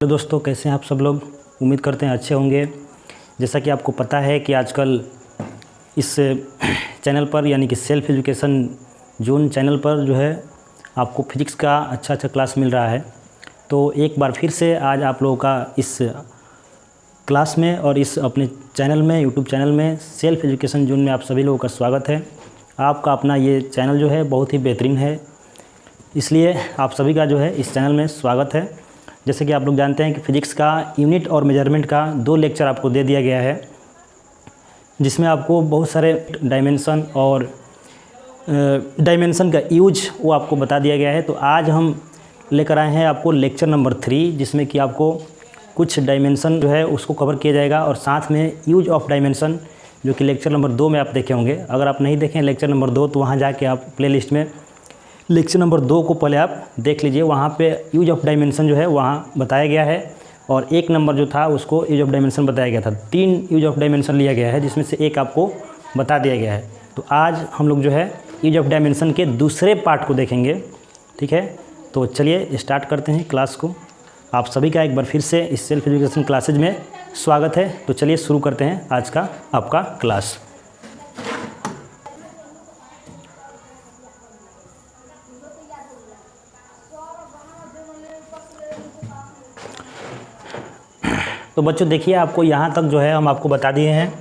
तो दोस्तों, कैसे हैं आप सब लोग। उम्मीद करते हैं अच्छे होंगे। जैसा कि आपको पता है कि आजकल इस चैनल पर यानी कि सेल्फ एजुकेशन जोन चैनल पर जो है आपको फिजिक्स का अच्छा क्लास मिल रहा है। तो एक बार फिर से आज आप लोगों का इस क्लास में और इस अपने चैनल में, यूट्यूब चैनल में सेल्फ एजुकेशन जोन में आप सभी लोगों का स्वागत है। आपका अपना ये चैनल जो है बहुत ही बेहतरीन है, इसलिए आप सभी का जो है इस चैनल में स्वागत है। जैसे कि आप लोग जानते हैं कि फ़िज़िक्स का यूनिट और मेजरमेंट का 2 लेक्चर आपको दे दिया गया है, जिसमें आपको बहुत सारे डायमेंशन और डायमेंशन का यूज वो आपको बता दिया गया है। तो आज हम लेकर आए हैं आपको लेक्चर नंबर 3, जिसमें कि आपको कुछ डायमेंशन जो है उसको कवर किया जाएगा और साथ में यूज ऑफ डायमेंशन जो कि लेक्चर नंबर 2 में आप देखे होंगे। अगर आप नहीं देखें लेक्चर नंबर 2 तो वहाँ जाके आप प्लेलिस्ट में लेक्चर नंबर 2 को पहले आप देख लीजिए। वहाँ पे यूज ऑफ डायमेंशन जो है वहाँ बताया गया है और 1 नंबर जो था उसको यूज ऑफ डायमेंशन बताया गया था। 3 यूज ऑफ डायमेंशन लिया गया है, जिसमें से 1 आपको बता दिया गया है। तो आज हम लोग जो है यूज ऑफ डायमेंशन के दूसरे पार्ट को देखेंगे, ठीक है। तो चलिए स्टार्ट करते हैं क्लास को। आप सभी का एक बार फिर से इस सेल्फ एजुकेशन क्लासेज में स्वागत है। तो चलिए शुरू करते हैं आज का आपका क्लास। तो बच्चों देखिए, आपको यहाँ तक जो है हम आपको बता दिए हैं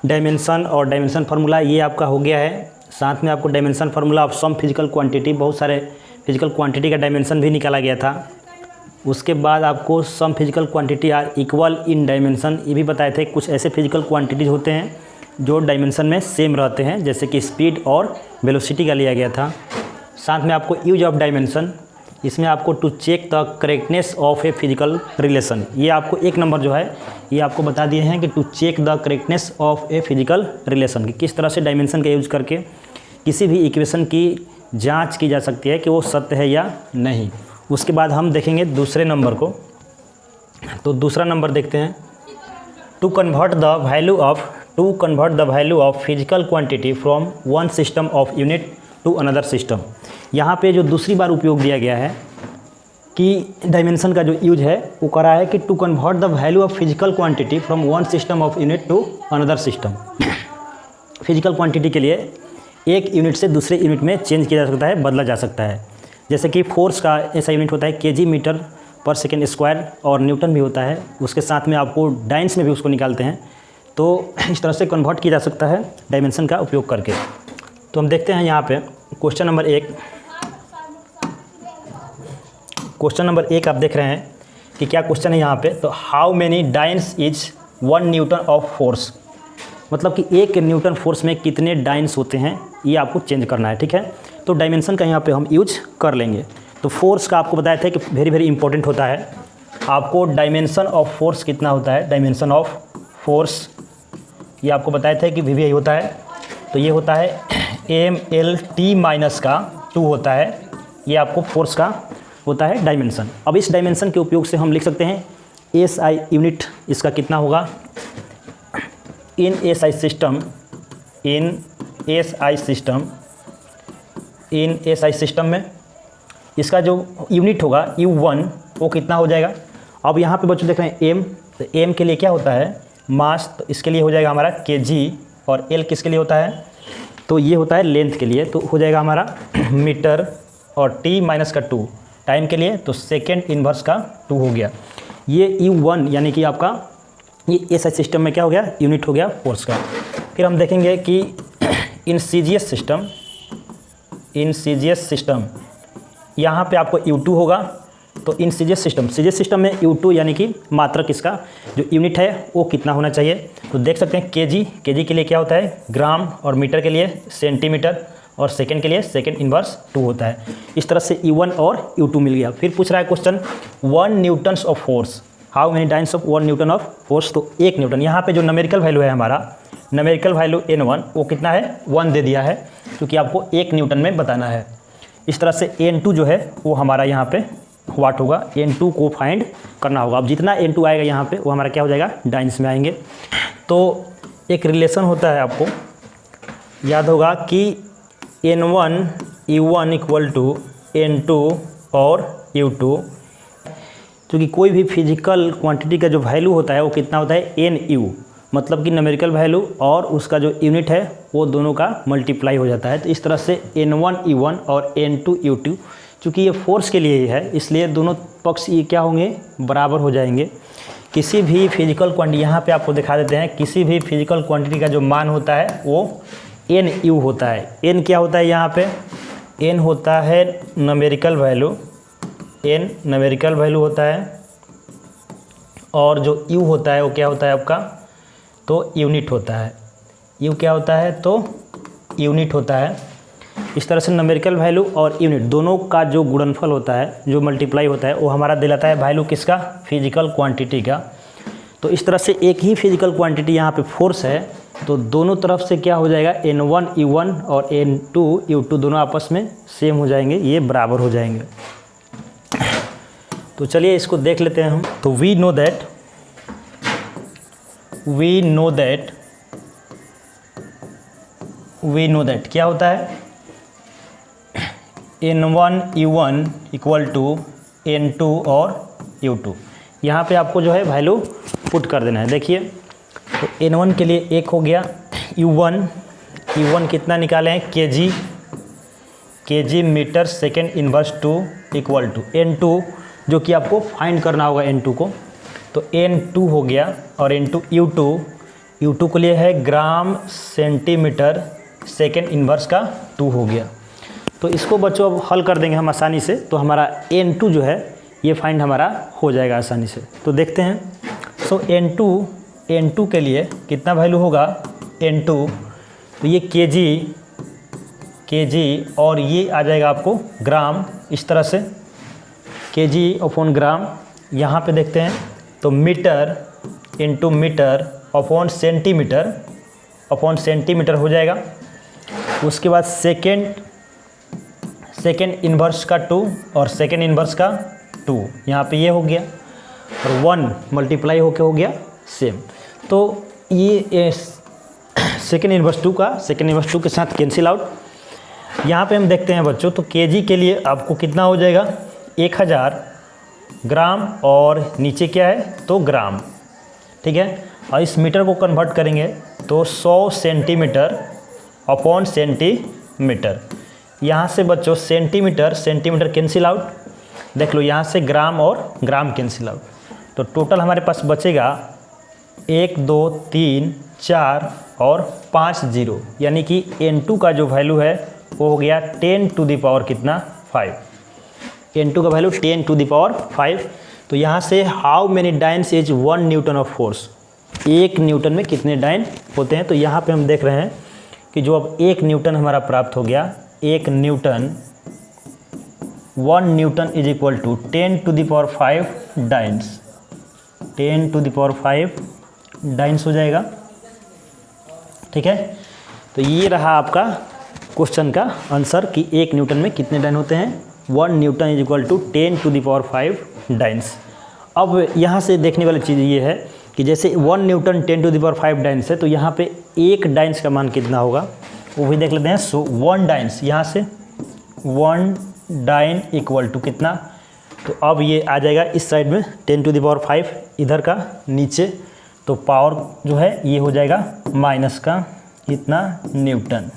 डायमेंशन और डायमेंशन फार्मूला, ये आपका हो गया है। साथ में आपको dimension formula of some physical quantity, बहुत सारे फिजिकल क्वांटिटी का डायमेंशन भी निकाला गया था। उसके बाद आपको some physical quantity are equal in dimension, ये भी बताए थे। कुछ ऐसे फिजिकल क्वांटिटीज होते हैं जो डायमेंशन में सेम रहते हैं, जैसे कि स्पीड और वेलोसिटी का लिया गया था। साथ में आपको यूज ऑफ डायमेंशन, इसमें आपको to check the correctness of a physical relation, ये आपको 1 नंबर जो है ये आपको बता दिए हैं कि to check the correctness of a physical relation, कि किस तरह से डायमेंशन का यूज करके किसी भी इक्वेशन की जांच की जा सकती है कि वो सत्य है या नहीं। उसके बाद हम देखेंगे दूसरे नंबर को। तो दूसरा नंबर देखते हैं, to convert the value of physical quantity from one system of unit to another system. यहाँ पे जो दूसरी बार उपयोग दिया गया है कि डायमेंशन का जो यूज है वो करा है कि to convert the value of physical quantity from one system of unit to another system. Physical quantity के लिए एक यूनिट से दूसरे यूनिट में चेंज किया जा सकता है, बदला जा सकता है। जैसे कि फोर्स का ऐसा यूनिट होता है केजी मीटर पर सेकेंड स्क्वायर, और न्यूटन भी होता है। उसके साथ में आपको डाइन्स में भी उसको निकालते हैं। तो इस तरह से कन्वर्ट किया जा सकता है डायमेंशन का उपयोग करके। तो हम देखते हैं यहाँ पे क्वेश्चन नंबर 1 आप देख रहे हैं कि क्या क्वेश्चन है यहाँ पे। तो how many dance is 1 Newton of force, मतलब कि 1 न्यूटन फोर्स में कितने डाइन्स होते हैं, ये आपको चेंज करना है, ठीक है। तो डायमेंशन का यहाँ पे हम यूज कर लेंगे। तो फोर्स का आपको बताया था कि वेरी इंपॉर्टेंट होता है। आपको डायमेंशन ऑफ फोर्स कितना होता है, डायमेंशन ऑफ फोर्स ये आपको बताया था कि वी होता है। तो ये होता है MLT माइनस का 2 होता है, ये आपको फोर्स का होता है डायमेंशन। अब इस डायमेंशन के उपयोग से हम लिख सकते हैं SI यूनिट, इसका कितना होगा इन SI सिस्टम में इसका जो यूनिट होगा U1 वो कितना हो जाएगा। अब यहाँ पे बच्चों देख रहे हैं M, तो M के लिए क्या होता है मास, तो इसके लिए हो जाएगा हमारा kg, और L किसके लिए होता है, तो ये होता है लेंथ के लिए, तो हो जाएगा हमारा मीटर, और T माइनस का 2 टाइम के लिए, तो सेकेंड इन्वर्स का 2 हो गया। ये U1 यानी कि आपका ये SI सिस्टम में क्या हो गया, यूनिट हो गया फोर्स का। फिर हम देखेंगे कि इन CGS सिस्टम यहाँ पे आपको U2 होगा। तो इन CGS सिस्टम में U2 यानी कि मात्रक, इसका जो यूनिट है वो कितना होना चाहिए। तो देख सकते हैं kg के लिए क्या होता है ग्राम, और मीटर के लिए सेंटीमीटर, और सेकंड के लिए सेकंड इन्वर्स 2 होता है। इस तरह से U1 और U2 मिल गया। फिर पूछ रहा है question 1 Newton's of force, how many times of 1 Newton of force. तो 1 न्यूटन, यहाँ पे जो न्यूमेरिकल वैल्यू है हमारा, न्यूमेरिकल वैल्यू N1 वो कितना है 1 दे दिया है, क्योंकि आपको 1 न्यूटन में बताना है। इस तरह से N2 जो है वो हमारा यहाँ पे वाट होगा, N2 को फाइंड करना होगा। अब जितना N2 आएगा यहाँ पे वो हमारा क्या हो जाएगा डाइन्स में आएंगे। तो एक रिलेशन होता है, आपको याद होगा कि N1 U1 equal to N2 और U2। क्योंकि कोई भी फिजिकल क्वांटिटी का जो वैल्यू होता है वो कितना होता है NU, मतलब कि न्यूमेरिकल वैल्यू और उसका जो यूनिट है वो दोनों का मल्टीप्लाई हो जाता है। तो इस तरह से N1 और N2 चूँकि ये फोर्स के लिए ही है इसलिए दोनों पक्ष ये क्या होंगे, बराबर हो जाएंगे। किसी भी फिजिकल क्वांटिटी, यहाँ पे आपको दिखा देते हैं, किसी भी फिजिकल क्वांटिटी का जो मान होता है वो NU होता है। N क्या होता है यहाँ पे, N होता है numerical value, N numerical value होता है, और जो U होता है वो क्या होता है आपका, तो यूनिट होता है। U क्या होता है, तो यूनिट होता है। इस तरह से न्यूमेरिकल वैल्यू और यूनिट दोनों का जो गुणनफल होता है, जो मल्टीप्लाई होता है, वो हमारा दिलाता है वैल्यू किसका, फिजिकल क्वांटिटी का। तो इस तरह से एक ही फिजिकल क्वांटिटी यहाँ पे फोर्स है, तो दोनों तरफ से क्या हो जाएगा, N1 और N2 दोनों आपस में सेम हो जाएंगे, ये बराबर हो जाएंगे। तो चलिए इसको देख लेते हैं हम। तो वी नो दैट क्या होता है, N1 इक्वल टू N2 और U2। यहाँ पे आपको जो है वैल्यू पुट कर देना है। देखिए तो N1 के लिए 1 हो गया, U1 कितना निकाले हैं, kg metre second inverse 2 equal to N2 जो कि आपको फाइंड करना होगा N2 को, तो N2 हो गया, और U2 के लिए है ग्राम सेंटीमीटर सेकेंड इनवर्स का 2 हो गया। तो इसको बच्चों अब हल कर देंगे हम आसानी से, तो हमारा N2 जो है ये फाइंड हमारा हो जाएगा आसानी से। तो देखते हैं। सो N2 के लिए कितना वैल्यू होगा, N2 तो ये kg और ये आ जाएगा आपको ग्राम, इस तरह से kg अपॉन ग्राम। यहाँ पे देखते हैं तो metre into metre upon centimetre हो जाएगा। उसके बाद सेकेंड इन्वर्स का 2 और सेकेंड इन्वर्स का 2, यहाँ पे ये हो गया, और 1 मल्टीप्लाई होके हो गया सेम। तो ये सेकेंड इन्वर्स 2 के साथ कैंसिल आउट। यहाँ पे हम देखते हैं बच्चों, तो केजी के लिए आपको कितना हो जाएगा, 1000 ग्राम, और नीचे क्या है, तो ग्राम, ठीक है। और इस मीटर को कन्वर्ट करेंगे तो 100 सेंटीमीटर अपॉन सेंटीमीटर। यहाँ से बच्चों सेंटीमीटर कैंसिल आउट, देख लो यहाँ से ग्राम और ग्राम कैंसिल आउट। तो टोटल हमारे पास बचेगा 1 2 3 4 और 5 0, यानी कि N2 का जो वैल्यू है वो हो गया 10 टू द पावर कितना, 5। N2 का वैल्यू 10 टू द पावर 5। तो यहाँ से how many dance is 1 Newton of force, 1 Newton में कितने डाइन होते हैं। तो यहाँ पे हम देख रहे हैं कि जो अब 1 न्यूटन हमारा प्राप्त हो गया, 1 newton is equal to 10 to the power 5 dynes, 10 to the power 5 dynes हो जाएगा, ठीक है। तो ये रहा आपका क्वेश्चन का आंसर कि 1 न्यूटन में कितने डाइन होते हैं, 1 newton is equal to 10 to the power 5 dynes. अब यहाँ से देखने वाली चीज़ ये है कि जैसे 1 newton 10 to the power 5 dynes है, तो यहाँ पे 1 डाइन्स का मान कितना होगा वो भी देख लेते हैं। सो 1 डाइन्स, यहाँ से 1 डाइन इक्वल टू कितना, तो अब ये आ जाएगा इस साइड में 10 टू द पावर 5, इधर का नीचे, तो पावर जो है ये हो जाएगा माइनस का इतना newton,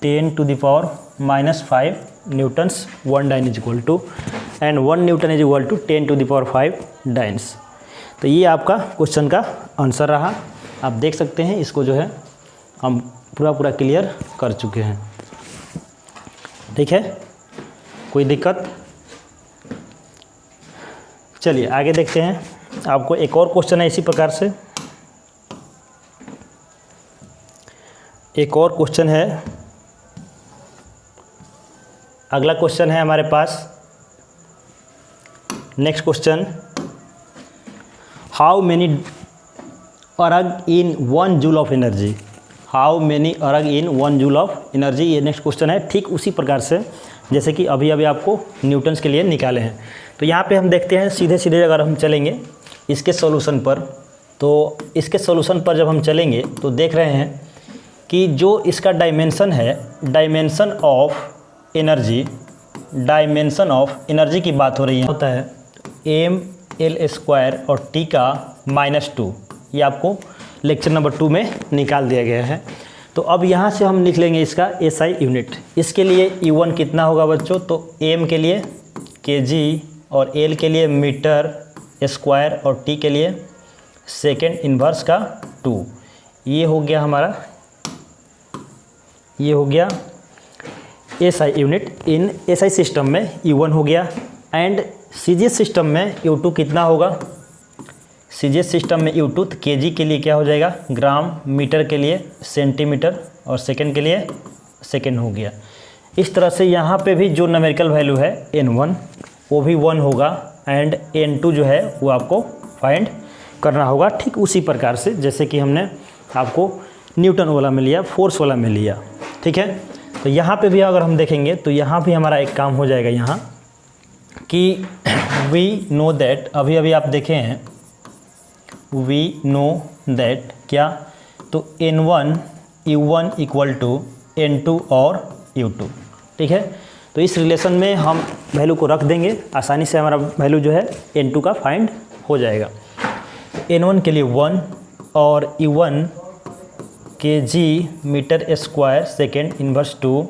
10 to the power -5 newtons 1 dyne is equal to, and 1 newton is equal to 10 to the power 5 dynes. तो ये आपका क्वेश्चन का आंसर रहा। आप देख सकते हैं इसको जो है हम पूरा क्लियर कर चुके हैं, ठीक है, कोई दिक्कत। चलिए आगे देखते हैं। आपको एक और क्वेश्चन है इसी प्रकार से, एक और क्वेश्चन है। अगला क्वेश्चन है हमारे पास, नेक्स्ट क्वेश्चन, हाउ मेनी अर्ग इन 1 joule of energy, how many अर्ग इन 1 जूल ऑफ एनर्जी, ये नेक्स्ट क्वेश्चन है। ठीक उसी प्रकार से जैसे कि अभी आपको न्यूटन्स के लिए निकाले हैं। तो यहाँ पे हम देखते हैं सीधे अगर हम चलेंगे इसके सॉल्यूशन पर, तो इसके सॉल्यूशन पर जब हम चलेंगे तो देख रहे हैं कि जो इसका डायमेंशन है, dimension of energy dimension of energy की बात हो रही है, होता है ml² और T का -2, ये आपको लेक्चर नंबर 2 में निकाल दिया गया है। तो अब यहाँ से हम लिख लेंगे इसका SI यूनिट। इसके लिए U1 कितना होगा बच्चों, तो M के लिए kg और L के लिए मीटर स्क्वायर और T के लिए सेकेंड इन्वर्स का 2। ये हो गया हमारा, ये हो गया SI यूनिट। इन SI सिस्टम में U1 हो गया एंड CGS सिस्टम में U2 कितना होगा, CGS सिस्टम में U2 तो kg के लिए क्या हो जाएगा ग्राम, मीटर के लिए सेंटीमीटर और सेकंड के लिए सेकंड हो गया। इस तरह से यहाँ पे भी जो न्यूमेरिकल वैल्यू है N1 वो भी 1 होगा एंड N2 जो है वो आपको फाइंड करना होगा, ठीक उसी प्रकार से जैसे कि हमने आपको न्यूटन वाला में लिया, फोर्स वाला में लिया, ठीक है। तो यहाँ पे भी अगर हम देखेंगे तो यहाँ भी हमारा एक काम हो जाएगा यहाँ कि वी नो दैट, अभी आप देखे हैं वी नो दैट क्या, तो N1 U1 equal to N2 और U2, ठीक है। तो इस रिलेशन में हम वैल्यू को रख देंगे, आसानी से हमारा वैल्यू जो है N2 का फाइंड हो जाएगा। N1 के लिए 1 और U1 kg metre square second inverse 2,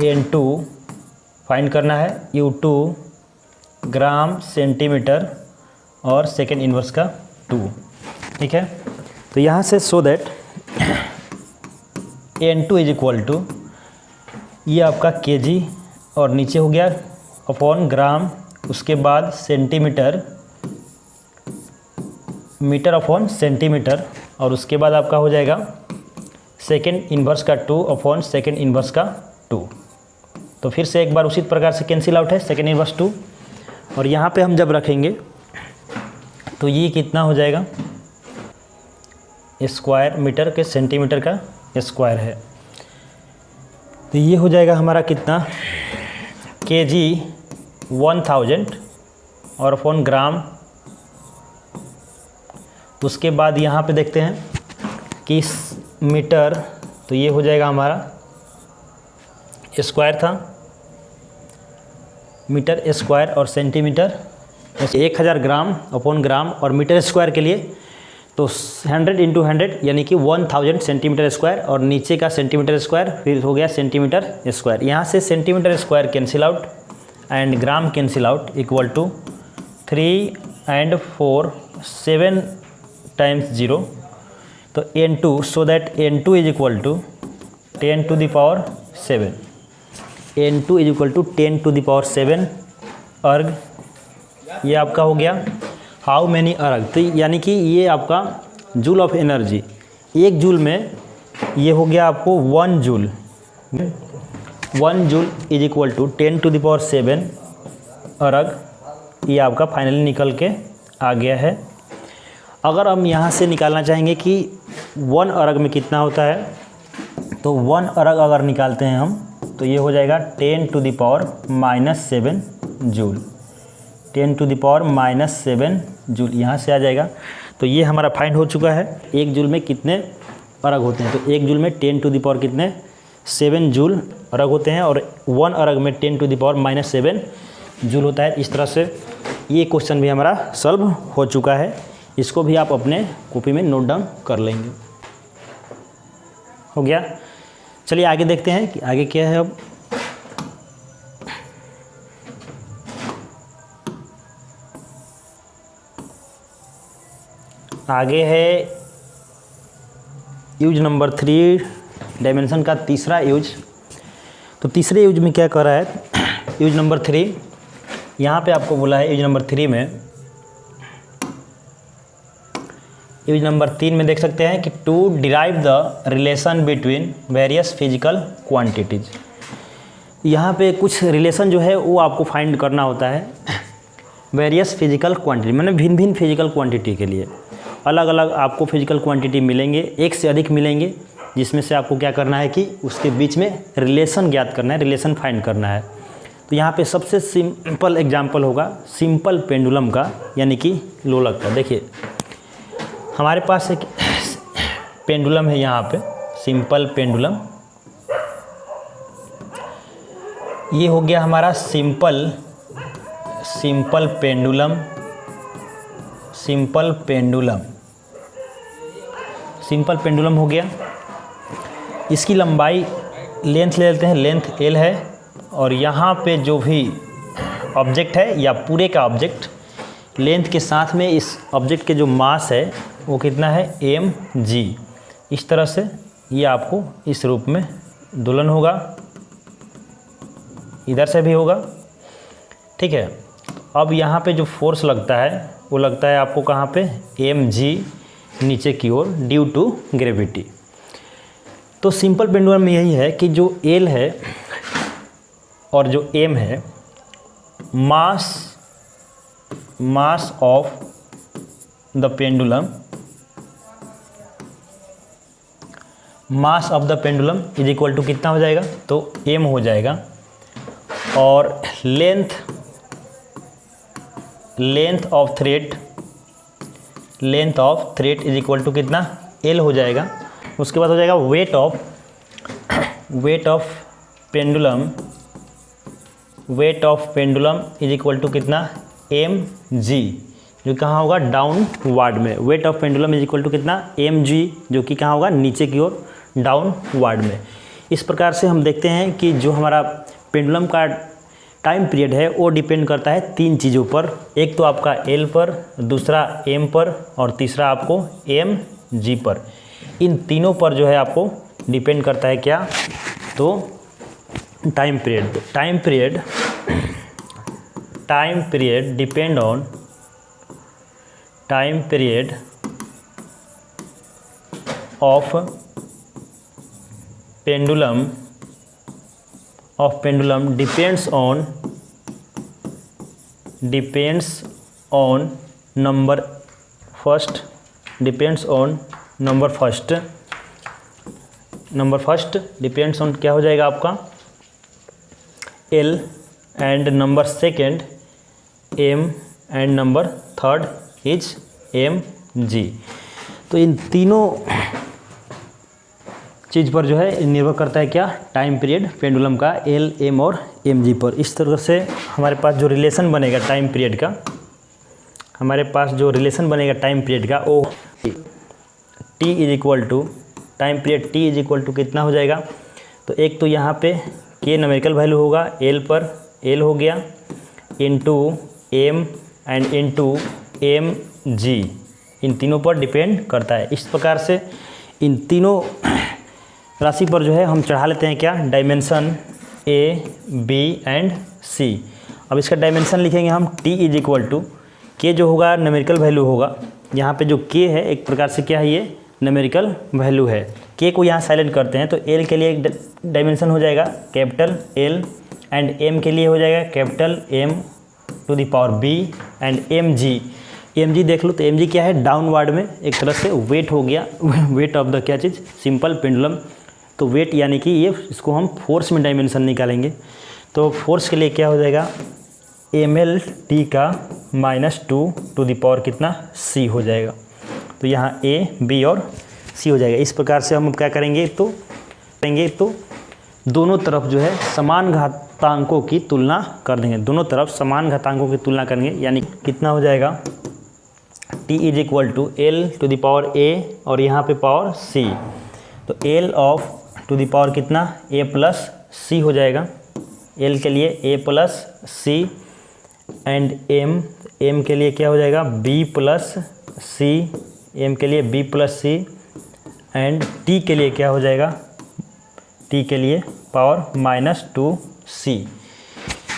N2 find करना है U2 ग्राम सेंटीमीटर और सेकेंड इन्वर्स का 2, ठीक है। तो यहाँ से so that N2 is equal to, ये आपका kg और नीचे हो गया अपॉन ग्राम, उसके बाद सेंटीमीटर, मीटर अपॉन सेंटीमीटर और उसके बाद आपका हो जाएगा सेकेंड इन्वर्स का 2 अपॉन सेकेंड इन्वर्स का 2। तो फिर से एक बार उसी प्रकार से कैंसिल आउट है सेकेंड इन्वर्स 2, और यहाँ पे हम जब रखेंगे तो ये कितना हो जाएगा स्क्वायर, मीटर के सेंटीमीटर का स्क्वायर है, तो ये हो जाएगा हमारा कितना kg 1000 और अपॉन ग्राम। उसके बाद यहाँ पे देखते हैं कि मीटर, तो ये हो जाएगा हमारा स्क्वायर था, मीटर स्क्वायर और सेंटीमीटर 1000 ग्राम अपॉन ग्राम, और मीटर स्क्वायर के लिए तो 100 इंटू 100 यानी कि 1000 सेंटीमीटर स्क्वायर, और नीचे का सेंटीमीटर स्क्वायर, फिर हो गया सेंटीमीटर स्क्वायर। यहाँ से centimetre square cancel out and gram cancel out equal to 3 and 4 7 times 0, तो N2 so that N2 is equal to 10 to the power 7, N2 is equal to 10 to the power 7 अर्ग। ये आपका हो गया how many अर्ग, तो यानी कि ये आपका जूल ऑफ एनर्जी, 1 जूल में ये हो गया आपको 1 joule, 1 joule is equal to 10 to the power 7 अर्ग। ये आपका फाइनली निकल के आ गया है। अगर हम यहाँ से निकालना चाहेंगे कि 1 अर्ग में कितना होता है, तो 1 अर्ग अगर निकालते हैं हम तो ये हो जाएगा 10 to the power -7 joule, 10 to the power -7 joule यहाँ से आ जाएगा। तो ये हमारा फाइंड हो चुका है 1 जूल में कितने अर्ग होते हैं, तो 1 जूल में 10 to the power कितने 7 जूल अर्ग होते हैं, और 1 अर्ग में 10 to the power -7 जूल होता है। इस तरह से ये क्वेश्चन भी हमारा सॉल्व हो चुका है, इसको भी आप अपने कॉपी में नोट डाउन कर लेंगे। हो गया, चलिए आगे देखते हैं कि आगे क्या है। अब आगे है यूज नंबर 3, डायमेंशन का तीसरा यूज। तो तीसरे यूज में क्या कर रहा है, यूज नंबर 3 यहाँ पे आपको बोला है यूज नंबर 3 में, यूज नंबर 3 में देख सकते हैं कि to derive the relation between various physical quantities. यहाँ पे कुछ रिलेशन जो है वो आपको फाइंड करना होता है वेरियस फिजिकल क्वांटिटी, मैंने भिन्न भिन्न फिजिकल क्वांटिटी के लिए अलग अलग आपको फिजिकल क्वांटिटी मिलेंगे, एक से अधिक मिलेंगे, जिसमें से आपको क्या करना है कि उसके बीच में रिलेशन ज्ञात करना है, रिलेशन फाइंड करना है। तो यहाँ पे सबसे सिंपल एग्जांपल होगा सिंपल पेंडुलम का, यानी कि लोलक का। देखिए हमारे पास एक पेंडुलम है, यहाँ पे सिंपल पेंडुलम। ये हो गया हमारा सिंपल पेंडुलम। सिंपल पेंडुलम हो गया। इसकी लंबाई लेंथ ले लेते हैं, लेंथ l है, और यहाँ पे जो भी ऑब्जेक्ट है या पूरे का ऑब्जेक्ट लेंथ के साथ में इस ऑब्जेक्ट के जो मास है वो कितना है mg। इस तरह से ये आपको इस रूप में दोलन होगा, इधर से भी होगा, ठीक है। अब यहाँ पे जो फोर्स लगता है वो लगता है आपको कहाँ पे, mg नीचे की ओर ड्यू टू ग्रेविटी। तो सिंपल पेंडुलम में यही है कि जो l है और जो m है, mass of the pendulum is equal to कितना हो जाएगा, तो m हो जाएगा, और length of thread is equal to कितना, l हो जाएगा। उसके बाद हो जाएगा weight of pendulum is equal to कितना, mg, जो कहाँ होगा, डाउनवर्ड में। Weight of pendulum is equal to कितना, mg, जो कि कहाँ होगा, नीचे की ओर डाउनवर्ड में। इस प्रकार से हम देखते हैं कि जो हमारा पेंडुलम का टाइम पीरियड है वो डिपेंड करता है 3 चीज़ों पर। एक तो आपका l पर, दूसरा m पर, और तीसरा आपको mg पर। इन तीनों पर जो है आपको डिपेंड करता है क्या, तो time period depend on time period of pendulum depends on number first depends on क्या हो जाएगा आपका, L, and number second M, and number third is mg। तो इन तीनों चीज़ पर जो है निर्भर करता है क्या, टाइम पीरियड पेंडुलम का L, M और mg पर। इस तरह से हमारे पास जो रिलेशन बनेगा टाइम पीरियड का, वो t is equal to time period t is equal to कितना हो जाएगा, तो एक तो यहाँ पे k न्यूमेरिकल वैल्यू होगा, L पर L हो गया, into m and into mg, इन तीनों पर डिपेंड करता है। इस प्रकार से इन तीनों राशि पर जो है हम चढ़ा लेते हैं क्या, dimension a, b and c। अब इसका डायमेंशन लिखेंगे हम, t is equal to k जो होगा न्यूमेरिकल वैल्यू होगा, यहाँ पे जो k है एक प्रकार से क्या है, ये न्यूमेरिकल वैल्यू है। k को यहाँ साइलेंट करते हैं तो l के लिए एक डायमेंशन हो जाएगा कैपिटल L, एंड m के लिए हो जाएगा capital M to the power b, and mg देख लो तो mg क्या है, डाउनवर्ड में, एक तरह से वेट हो गया, वेट ऑफ द क्या चीज़, सिंपल पेंडुलम। तो वेट यानी कि ये, इसको हम फोर्स में डायमेंशन निकालेंगे, तो फोर्स के लिए क्या हो जाएगा, mlt का -2 टू द पावर कितना, c हो जाएगा। तो यहाँ a, b और c हो जाएगा। इस प्रकार से हम क्या करेंगे, तो दोनों तरफ जो है समान घातांकों की तुलना कर देंगे, दोनों तरफ समान घातांकों की तुलना करेंगे, यानी कितना हो जाएगा, t is equal to l to the power a और यहाँ पे पावर c, तो l of to the power कितना, a प्लस c हो जाएगा, l के लिए a plus c, and m के लिए क्या हो जाएगा, b प्लस c, m के लिए b plus c, and t के लिए क्या हो जाएगा, t के लिए पावर -2c।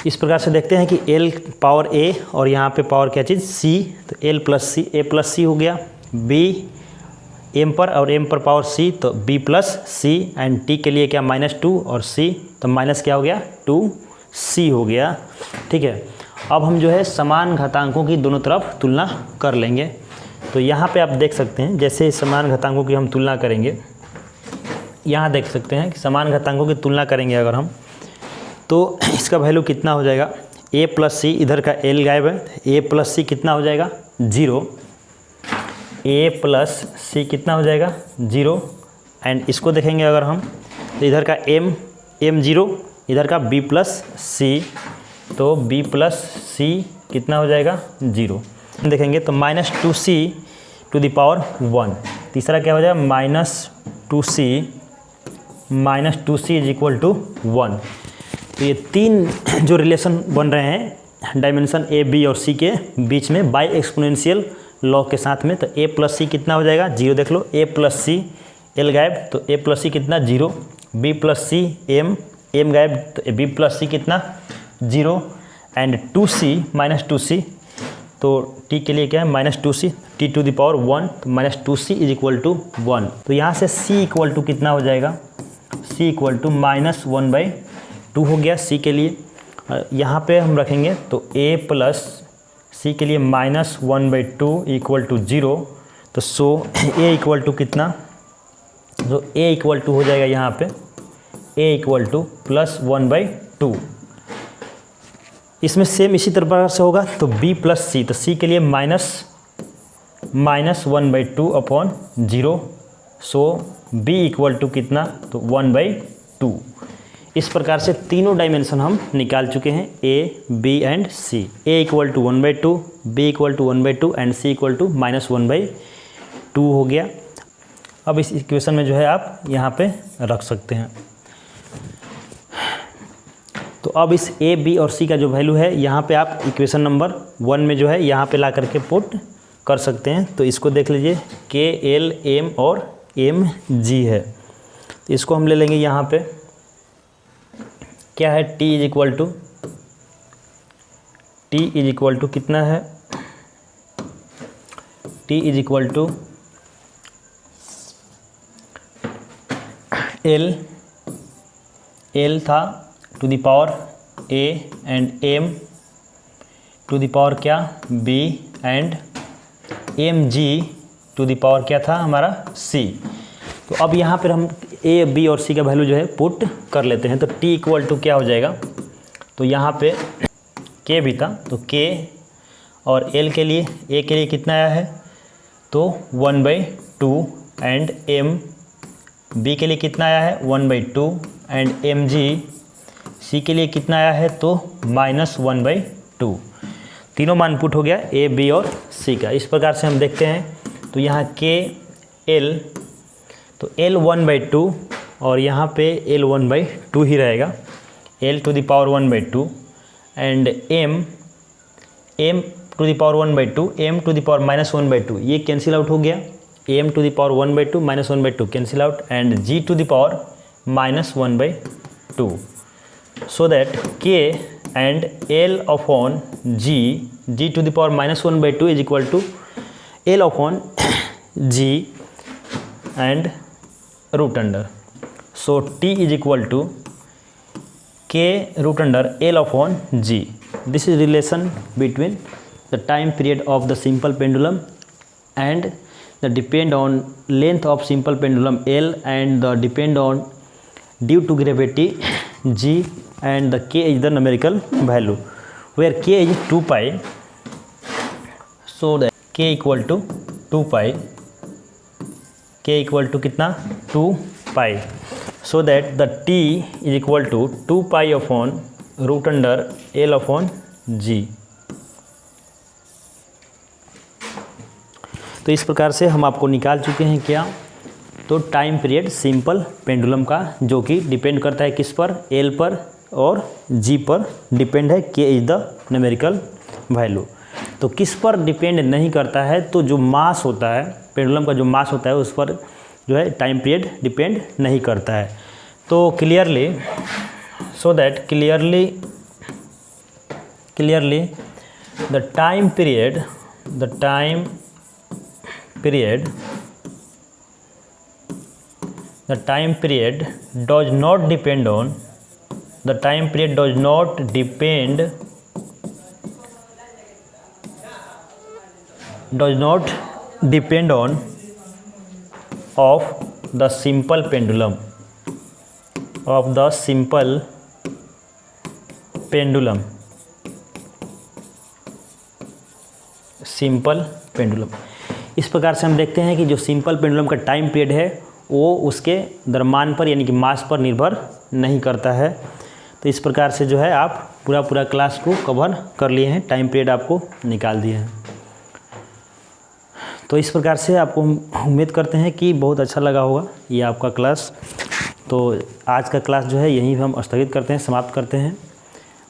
इस प्रकार से देखते हैं कि l पावर a और यहाँ पे पावर क्या चीज़, c, तो l plus c, a plus c हो गया, b m पर और m पर पावर c, तो b plus c, and t के लिए क्या -2 और c, तो माइनस क्या हो गया, 2c हो गया, ठीक है। अब हम जो है समान घातांकों की दोनों तरफ तुलना कर लेंगे। तो यहाँ पे आप देख सकते हैं, जैसे समान घातांकों की हम तुलना करेंगे, यहाँ देख सकते हैं कि समान घातांकों की तुलना करेंगे अगर हम, तो इसका वैल्यू कितना हो जाएगा, a प्लस सी, इधर का l गायब है, a प्लस सी कितना हो जाएगा, 0, a प्लस सी कितना हो जाएगा, 0, एंड इसको देखेंगे अगर हम, तो इधर का m 0 इधर का b प्लस सी, तो b प्लस सी कितना हो जाएगा 0। देखेंगे तो -2c टू द पावर 1। तीसरा क्या हो जाएगा -2c इज इक्वल टू 1। तो ये तीन जो रिलेशन बन रहे हैं डायमेंशन a b और c के बीच में बाय एक्सपोनेंशियल लॉ के साथ में, तो a प्लस सी कितना हो जाएगा 0। देख लो a प्लस सी, l गायब तो a प्लस सी कितना 0, b प्लस सी m गायब तो b प्लस सी कितना 0 एंड 2c -2c, तो t के लिए क्या है -2c, t to the power 1, तो -2c इज इक्वल टू 1। तो यहाँ से c इक्वल टू कितना हो जाएगा, c इक्वल टू -1/2 हो गया c के लिए। यहाँ पे हम रखेंगे तो a प्लस सी के लिए -1/2 इक्वल टू 0, तो सो a इक्वल टू कितना, तो a इक्वल टू हो जाएगा यहाँ पे a इक्वल टू +1/2। इसमें सेम इसी तरह से होगा तो b प्लस सी, तो c के लिए -1/2 upon 0, so b equal to कितना, तो 1/2। इस प्रकार से तीनों डायमेंशन हम निकाल चुके हैं a, b and c। a equal to 1/2, b equal to 1/2 and c equal to -1/2 हो गया। अब इस इक्वेशन में जो है आप यहाँ पे रख सकते हैं। तो अब इस a, b और c का जो वैल्यू है यहाँ पे आप इक्वेशन नंबर 1 में जो है यहाँ पे ला करके पुट कर सकते हैं। तो इसको देख लीजिए k, l, m और m, g है, तो इसको हम ले लेंगे यहाँ पे। क्या है t इज इक्वल टू कितना है, t is equal to l था to the power a and m to the power क्या b and mg to the power क्या था हमारा c। तो अब यहाँ पर हम a, b और c का वैल्यू जो है पुट कर लेते हैं। तो t इक्वल टू क्या हो जाएगा, तो यहाँ पे k भी था तो k, और l के लिए a के लिए कितना आया है, तो 1/2 एंड m, b के लिए कितना आया है 1/2 एंड mg, c के लिए कितना आया है तो -1/2। तीनों मान पुट हो गया a, b और c का। इस प्रकार से हम देखते हैं तो यहाँ k, l, तो l 1/2 और यहाँ पे l 1/2 ही रहेगा, l to the power 1/2 and m to the power 1/2, m to the power -1/2, ये कैंसिल आउट हो गया, m to the power 1/2 -1/2 cancel out and g to the power -1/2, so that k and l upon g to the power -1/2 is equal to l upon g and root under, so t is equal to k root under l upon g। This is relation between the time period of the simple pendulum and the depend on length of simple pendulum l and the depend on due to gravity g and the k is the numerical value where k is 2 pi, so that k equal to 2 pi, k equal to कितना 2 pi, so that the t is equal to 2 pi upon root under l upon g। तो इस प्रकार से हम आपको निकाल चुके हैं क्या, तो टाइम पीरियड सिंपल पेंडुलम का, जो कि डिपेंड करता है किस पर, l पर और g पर डिपेंड है, k is the numerical value. तो किस पर डिपेंड नहीं करता है, तो जो मास होता है पेंडुलम का, जो मास होता है उस पर जो है टाइम पीरियड डिपेंड नहीं करता है। तो clearly, so that clearly the time period does not depend on, the time period does not depend on of the simple pendulum, simple pendulum. इस प्रकार से हम देखते हैं कि जो सिंपल पेंडुलम का टाइम पीरियड है वो उसके द्रव्यमान पर यानी कि मास पर निर्भर नहीं करता है। तो इस प्रकार से जो है आप पूरा क्लास को कवर कर लिए हैं, टाइम पीरियड आपको निकाल दिए हैं। तो इस प्रकार से आपको उम्मीद करते हैं कि बहुत अच्छा लगा होगा ये आपका क्लास। तो आज का क्लास जो है यहीं हम स्थगित करते हैं, समाप्त करते हैं।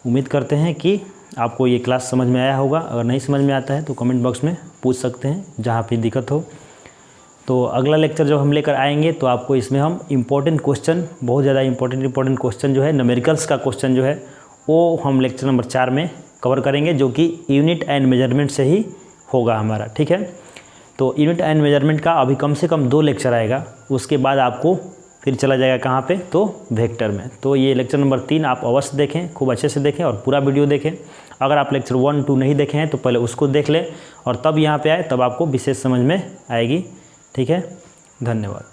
उम्मीद करते हैं कि आपको ये क्लास समझ में आया होगा। अगर नहीं समझ में आता है तो कमेंट बॉक्स में पूछ सकते हैं जहाँ पे दिक्कत हो। तो अगला लेक्चर जब हम लेकर आएंगे तो आपको इसमें हम इम्पोर्टेंट क्वेश्चन, बहुत ज़्यादा इम्पोर्टेंट क्वेश्चन जो है, न्यूमेरिकल्स का क्वेश्चन जो है वो हम लेक्चर नंबर 4 में कवर करेंगे, जो कि यूनिट एंड मेजरमेंट से ही होगा हमारा। ठीक है, तो यूनिट एंड मेजरमेंट का अभी कम से कम 2 लेक्चर आएगा, उसके बाद आपको फिर चला जाएगा कहाँ पे, तो वेक्टर में। तो ये लेक्चर नंबर 3 आप अवश्य देखें, खूब अच्छे से देखें और पूरा वीडियो देखें। अगर आप लेक्चर 1, 2 नहीं देखे हैं तो पहले उसको देख लें और तब यहाँ पे आए, तब आपको विशेष समझ में आएगी। ठीक है, धन्यवाद।